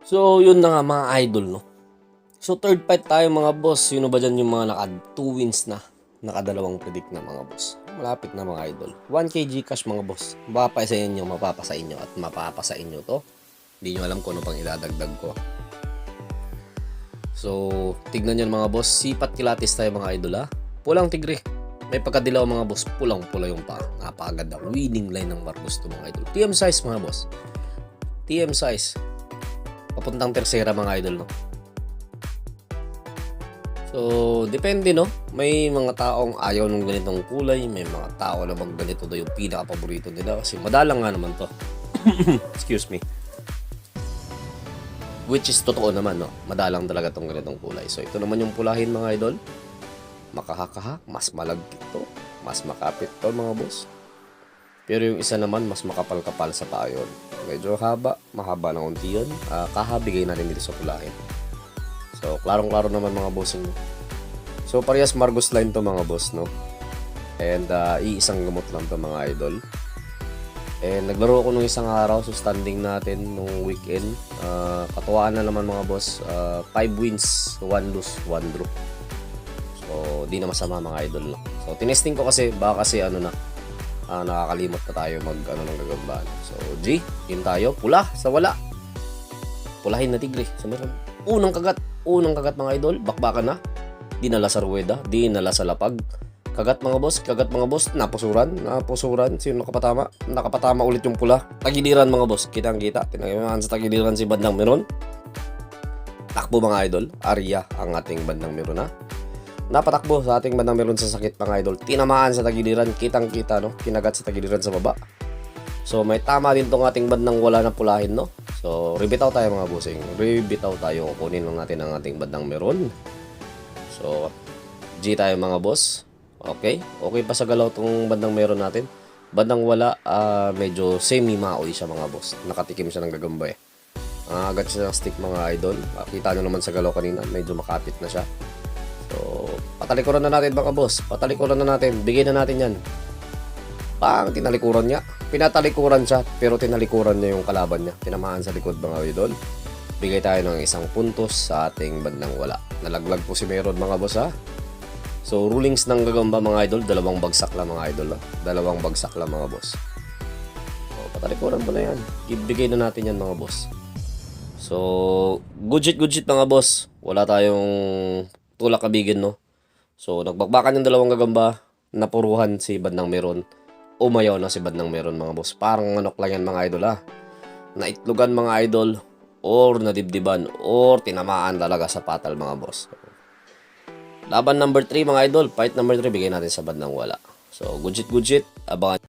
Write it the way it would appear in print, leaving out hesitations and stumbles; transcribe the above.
So, yun na nga mga idol, no? So, third fight tayo mga boss. Sino ba dyan yung mga naka 2 wins na? Nakadalawang predict na mga boss. Malapit na mga idol. 1K Gcash mga boss. Mapapasa inyo, mapapasa inyo at mapapasa inyo to. Hindi nyo alam kung ano pang idadagdag ko. So, tignan nyo mga boss. Sipat kilatis tayo mga idol ha. Pulang tigre. May pagkadilaw mga boss. Pulang-pula yung pa. Napakaganda. Winning line ng Marcos to mga idol. TM size mga boss. TM size. Papuntang tersera mga idol, no? So, depende, no? May mga taong ayaw ng ganitong kulay. May mga tao na ganito daw yung pinaka-paborito nila. Kasi madalang nga naman to. Excuse me. Which is totoo naman, no? Madalang talaga tong ganitong kulay. So, ito naman yung pulahin mga idol. Makahakahak. Mas malagkit to. Mas makapit to mga boss. Pero yung isa naman, mas makapal-kapal sa payon. Medyo haba. Mahaba na unti yun. Kahabigay natin dito sa pulahin. So, klarong-klaro naman mga bossing. So, parehas Marcos line to mga boss, no? And, iisang gamot lang to mga idol. And, naglaro ko nung isang araw. So, standing natin nung weekend. Katuwaan na naman mga boss. 5 wins, 1 lose, 1 draw. So, di na masama mga idol, no? So, tinesting ko kasi, baka kasi ano na, nakakalimot na tayo ng gagambahan. So, G, game tayo. Pula sa wala. Pulahin na tigre. So, meron. Unang kagat mga idol. Bakbakan na. Dinala sa ruweda. Dinala sa lapag. Kagat mga boss. Napusuran. Sino nakapatama? Nakapatama ulit yung pula. Tagiliran mga boss. Kitang-kita. Tinagamaan sa tagiliran si bandang meron. Takbo mga idol. Arya ang ating bandang meron na. Napatakbo sa ating bandang meron sa sakit mga idol. Tinamaan sa tagiliran. Kitang-kita, no? Kinagat sa tagiliran sa baba. So, may tama din tong ating bandang wala na pulahin, no? So, rebitaw tayo mga bossing. Rebitaw tayo. Kukunin lang natin ang ating bandang meron. So, G tayo mga boss. Okay. Okay pa sa galaw tong bandang meron natin. Bandang wala, medyo semi-maoy siya mga boss. Nakatikim siya ng gagamba eh. Agad siya ng stick mga idol. Kita nyo naman sa galaw kanina. Medyo makapit na siya. So, patalikuran na natin mga boss. Patalikuran na natin. Bigyan na natin yan. Tinalikuran niya. Pinatalikuran siya, pero tinalikuran niya yung kalaban niya. Tinamaan sa likod mga idol. Bigay tayo ng 1 puntos sa ating bandang wala. Nalaglag po si Meron mga boss ha. So, rulings ng gagamba mga idol. 2 bagsak lang mga idol ha. 2 bagsak lang mga boss. So, patalikuran mo na yan. Ibigay na natin yan mga boss. So, gudjit mga boss. Wala tayong tulak kabigin, no? So, nagbakbakan yung 2 gagamba. Napuruhan si bandang Meron. Umayaw na si bandang Meron mga boss. Parang manok lang yan mga idol ha. Naitlugan mga idol. Or nadibdiban. Or tinamaan talaga sa patal mga boss. Laban number 3 mga idol. Fight number 3 bigay natin sa bandang wala. So, gudjit. Abangan.